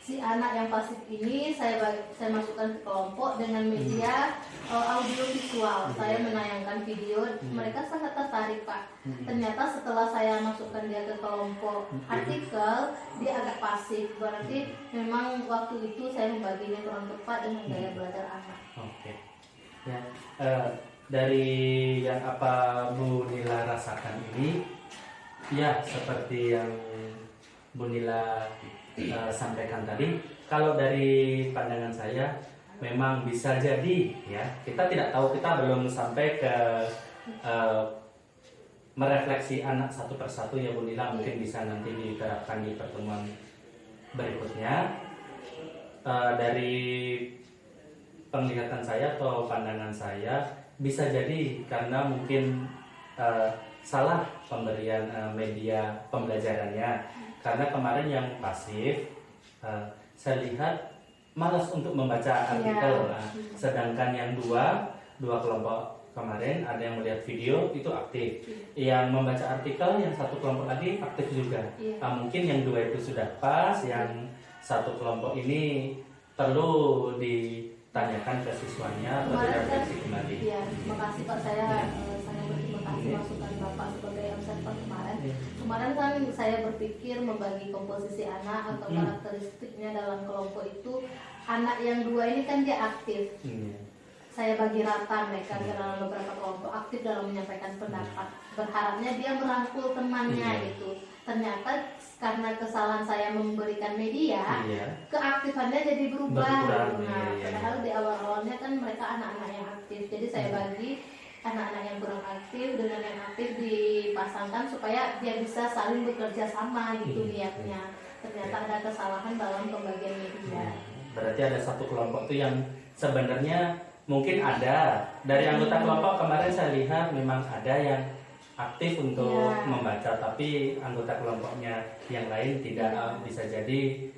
si anak yang pasif ini saya masukkan ke kelompok dengan media audio visual. Saya menayangkan video, mereka sangat tertarik Pak. Ternyata setelah saya masukkan dia ke kelompok artikel, dia agak pasif. Berarti memang waktu itu saya membaginya kurang tepat dengan gaya belajar anak. Oke. Ya, dari yang apa Bu Nila rasakan ini, ya seperti yang Bu Nila sampaikan tadi, kalau dari pandangan saya memang bisa jadi ya, kita tidak tahu, kita belum sampai ke merefleksi anak satu persatu ya Bu Nila, mungkin bisa nanti diterapkan di pertemuan berikutnya. Dari penglihatan saya atau pandangan saya, bisa jadi karena mungkin salah pemberian media pembelajarannya. Karena kemarin yang pasif, saya lihat malas untuk membaca artikel. Nah, sedangkan yang dua kelompok kemarin, ada yang melihat video itu aktif. Yang membaca artikel, yang satu kelompok lagi aktif juga. Mungkin yang 2 itu sudah pas, yang satu kelompok ini perlu ditanyakan ke siswanya atau direfleksi kembali. Iya, terima kasih Pak, saya sangat berterima kasih masukan Bapak sebagai Kemarin kan saya berpikir membagi komposisi anak atau karakteristiknya dalam kelompok itu. Anak yang 2 ini kan dia aktif. Saya bagi rata mereka ke dalam beberapa kelompok, aktif dalam menyampaikan pendapat. Berharapnya dia merangkul temannya gitu. Ternyata karena kesalahan saya memberikan media, keaktifannya jadi berubah. Nah, padahal di awal-awalnya kan mereka anak-anak yang aktif. Jadi saya bagi anak-anak yang kurang aktif dengan yang aktif dipasangkan supaya dia bisa saling bekerja sama gitu niatnya. Ternyata ada kesalahan dalam pembagian media. Berarti ada satu kelompok tuh yang sebenarnya mungkin ada dari anggota kelompok kemarin saya lihat memang ada yang aktif untuk membaca, tapi anggota kelompoknya yang lain tidak. Bisa jadi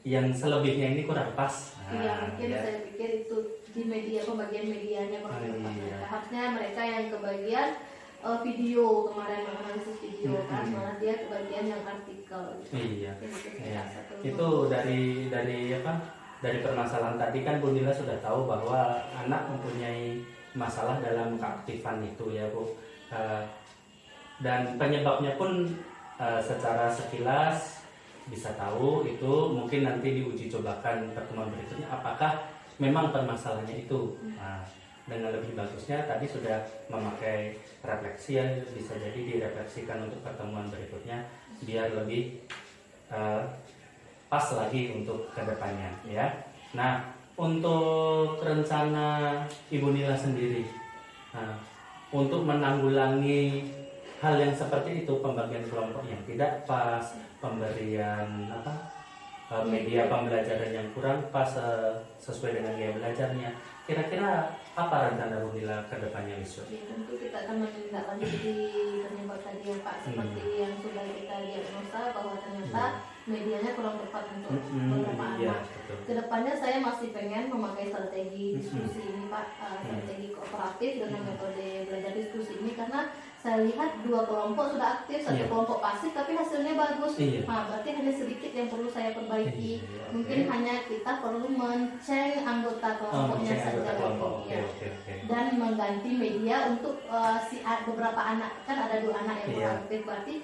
yang selebihnya ini kurang pas. Mungkin saya pikir itu di media, pembagian medianya kurang tepat. Harusnya mereka yang kebagian video kemarin menganalisis video kan, malah dia kebagian yang artikel. Itu dari apa? Dari permasalahan tadi kan Bu Nila sudah tahu bahwa anak mempunyai masalah dalam keaktifan itu ya Bu. Dan penyebabnya pun secara sekilas bisa tahu itu mungkin nanti diuji cobakan pertemuan berikutnya apakah memang permasalahannya itu. Nah, dengan lebih bagusnya tadi sudah memakai refleksi yang bisa jadi direfleksikan untuk pertemuan berikutnya biar lebih pas lagi untuk kedepannya ya. Nah, untuk rencana Ibu Nila sendiri, untuk menanggulangi hal yang seperti itu, pembagian kelompok yang tidak pas, pemberian media pembelajaran yang kurang pas sesuai dengan gaya belajarnya, kira-kira apa rencana Bu Nila kedepannya besok? Ya, tentu kita akan menindaklanjuti penyebab tadi ya Pak, seperti yang sudah kita diagnosa bahwa ternyata medianya kurang tepat untuk beberapa anak. Kedepannya saya masih pengen memakai strategi diskusi ini Pak, strategi kooperatif dengan metode belajar diskusi ini karena saya lihat 2 kelompok sudah aktif, 1 kelompok pasif tapi hasilnya bagus. Nah, berarti hanya sedikit yang perlu saya perbaiki. Mungkin hanya kita perlu menceng anggota kelompoknya saja dan mengganti media untuk beberapa anak. Kan ada 2 anak yang kurang aktif, berarti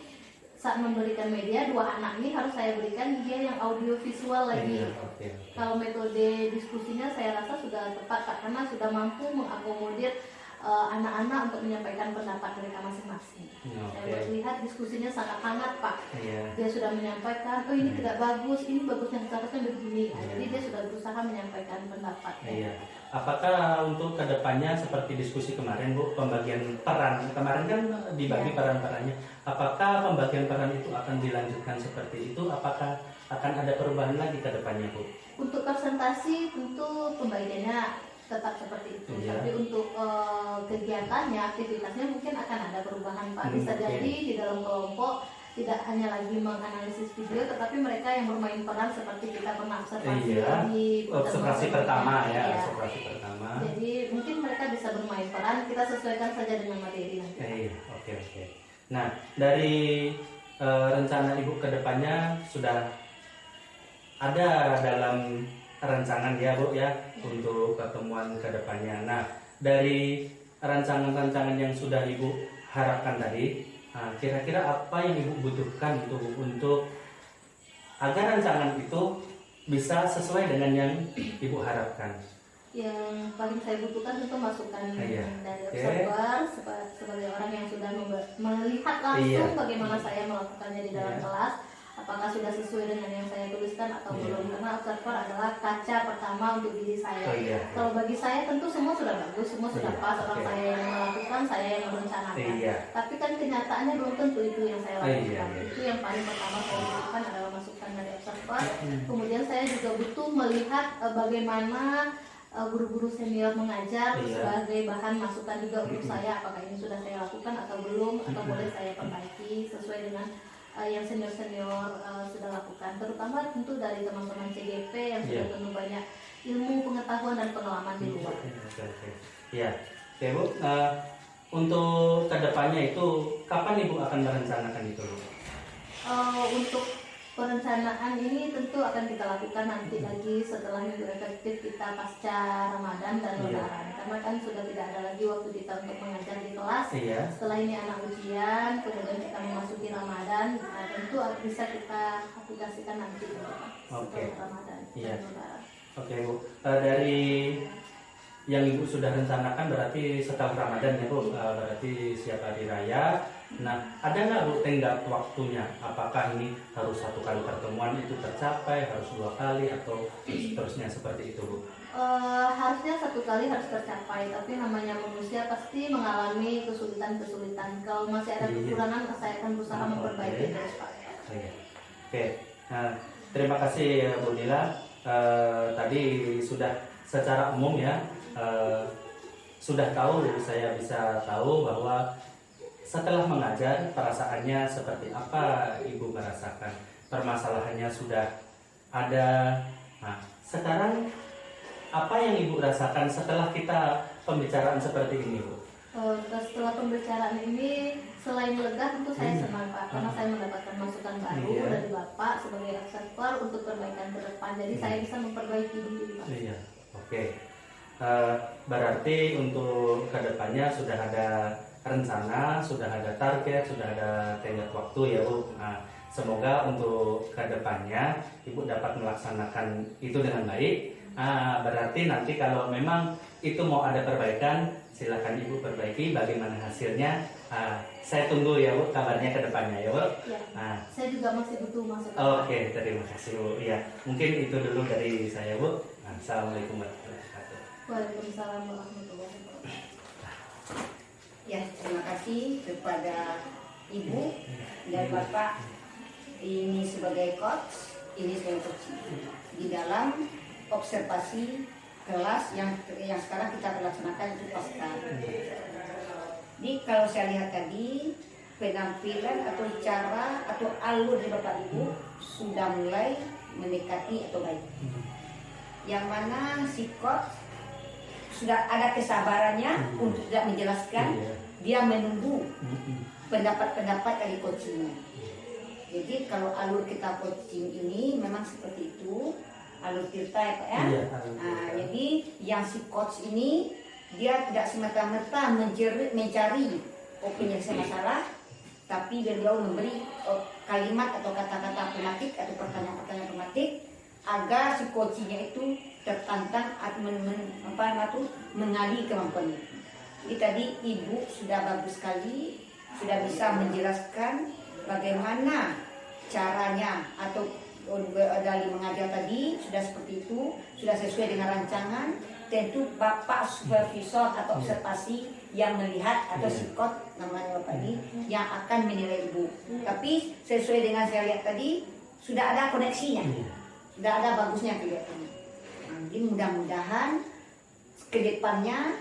saat memberikan media 2 anak ini harus saya berikan dia yang audio visual lagi. Kalau metode diskusinya saya rasa sudah tepat Pak, karena sudah mampu mengakomodir anak-anak untuk menyampaikan pendapat mereka masing-masing. Saya melihat diskusinya sangat hangat Pak. Dia sudah menyampaikan, oh ini tidak bagus, ini bagusnya seharusnya begini. Jadi dia sudah berusaha menyampaikan pendapat. Apakah untuk kedepannya seperti diskusi kemarin Bu, pembagian peran kemarin kan dibagi peran-perannya. Apakah pembagian peran itu akan dilanjutkan seperti itu? Apakah akan ada perubahan lagi ke depannya Bu? Untuk presentasi tentu pembagiannya tetap seperti itu, tapi untuk kegiatannya, aktivitasnya mungkin akan ada perubahan Pak. Bisa jadi di dalam kelompok tidak hanya lagi menganalisis video, tetapi mereka yang bermain peran seperti kita pernah observasi di observasi pertama observasi pertama. Jadi mungkin mereka bisa bermain peran, kita sesuaikan saja dengan materi nanti. Oke. Nah, dari rencana Ibu kedepannya sudah ada dalam rancangan ya Bu ya untuk pertemuan kedepannya. Nah, dari rancangan-rancangan yang sudah Ibu harapkan tadi, kira-kira apa yang Ibu butuhkan itu untuk agar rancangan itu bisa sesuai dengan yang Ibu harapkan? Yang paling saya butuhkan tentu masukan dari observer sebagai orang yang sudah melihat langsung bagaimana saya melakukannya di dalam kelas. Apakah sudah sesuai dengan yang saya tuliskan atau belum, karena observer adalah kaca pertama untuk diri saya. Kalau bagi saya tentu semua sudah bagus, semua sudah pas, orang saya yang melakukan, saya yang merencanakan. Tapi kan kenyataannya belum tentu itu yang saya lakukan. Itu yang paling pertama saya butuhkan adalah masukan dari observer. Kemudian saya juga butuh melihat bagaimana guru-guru senior mengajar sebagai bahan masukan juga untuk saya, apakah ini sudah saya lakukan atau belum, atau boleh saya perbaiki sesuai dengan yang senior-senior sudah lakukan, terutama tentu dari teman-teman CGP yang sudah penuh banyak ilmu, pengetahuan, dan pengalaman di luar. Oke Bu, untuk kedepannya itu kapan Ibu akan merencanakan itu Bu? Untuk perencanaan ini tentu akan kita lakukan nanti lagi setelah minggu efektif kita pasca Ramadan dan Lebaran, karena kan sudah tidak ada lagi waktu kita untuk mengajar di kelas. Iya. Setelah ini anak ujian, kemudian kita memasuki Ramadan, nah, tentu bisa kita aplikasikan nanti Oke. setelah Ramadan. Iya. dan Lebaran. Oke Bu, dari yang Ibu sudah rencanakan berarti setelah Ramadan ya Bu, berarti siap hari raya. Nah, ada nggak Bu tenggat waktunya? Apakah ini harus 1 kali pertemuan itu tercapai, harus 2 kali atau seterusnya seperti itu Bu? Harusnya 1 kali harus tercapai, tapi namanya manusia pasti mengalami kesulitan-kesulitan. Kalau masih ada Iya. kekurangan, saya akan berusaha Oke. memperbaiki terus Pak. Iya. Oke, nah, terima kasih ya Bu Nila. Tadi sudah secara umum ya, sudah tahu, saya bisa tahu bahwa setelah mengajar perasaannya seperti apa Ibu merasakan, permasalahannya sudah ada. Nah, sekarang apa yang Ibu rasakan setelah kita pembicaraan seperti ini Bu? Setelah pembicaraan ini, selain lega tentu saya senang Pak, karena saya mendapatkan masukan baru Iya. dari Bapak sebagai observer untuk perbaikan ke depan. Jadi saya bisa memperbaiki diri Pak. Iya, oke. Berarti untuk kedepannya sudah ada rencana, sudah ada target, sudah ada tenggat waktu ya Bu. Nah, semoga untuk kedepannya Ibu dapat melaksanakan itu dengan baik. Berarti nanti kalau memang itu mau ada perbaikan, silakan Ibu perbaiki. Bagaimana hasilnya? Saya tunggu ya Bu kabarnya kedepannya ya Bu. Ya, Nah, saya juga masih butuh masukan. oke, terima kasih Bu. Ya, mungkin itu dulu dari saya Bu. Assalamualaikum warahmatullahi wabarakatuh. Waalaikumsalam warahmatullahi wabarakatuh. Ya, terima kasih kepada Ibu dan Bapak ini sebagai coach, ini sebagai coach di dalam observasi kelas yang sekarang kita laksanakan itu pasca. Jadi kalau saya lihat tadi penampilan atau cara atau alur dari Bapak Ibu sudah mulai mendekati atau baik. Yang mana si coach sudah ada kesabarannya untuk tidak menjelaskan, Iya. dia menunggu Mm-mm. pendapat-pendapat dari coachingnya. Jadi kalau alur kita coaching ini memang seperti itu, alur kita ya Pak ya. Iya, alur Nah, kita. jadi yang si coach ini dia tidak semata-mata mencari penyelesaian masalah, tapi beliau memberi kalimat atau kata-kata pematik atau pertanyaan-pertanyaan pematik agar si coachingnya itu tertantang atau mengali kemampuannya. Jadi tadi Ibu sudah bagus sekali, sudah bisa menjelaskan bagaimana caranya atau dari mengajar tadi sudah seperti itu, sudah sesuai dengan rancangan. Tentu Bapak supervisor atau observasi yang melihat atau psikot namanya Bapak ini yang akan menilai Ibu. Tapi sesuai dengan saya lihat tadi sudah ada koneksinya, sudah ada bagusnya kelihatannya. Nah, jadi mudah-mudahan ke depannya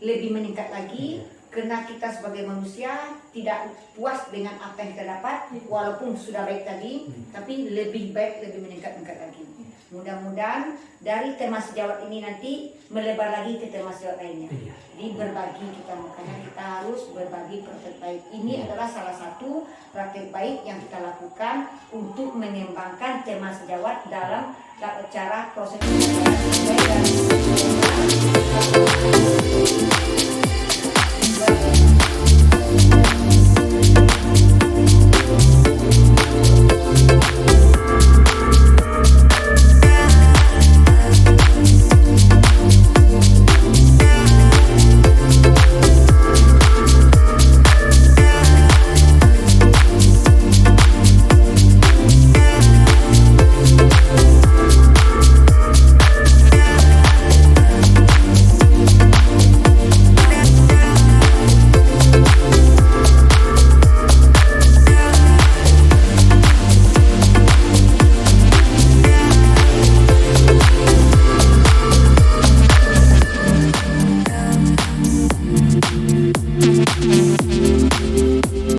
lebih meningkat lagi, karena kita sebagai manusia tidak puas dengan apa yang kita dapat, walaupun sudah baik tadi, tapi lebih baik, lebih meningkat lagi. Mudah-mudahan dari tema sejawat ini nanti melebar lagi ke tema sejawat lainnya. Iya. Jadi berbagi kita, makanya kita harus berbagi praktek baik. Ini adalah salah satu praktek baik yang kita lakukan untuk mengembangkan tema sejawat dalam cara proses pembelajaran.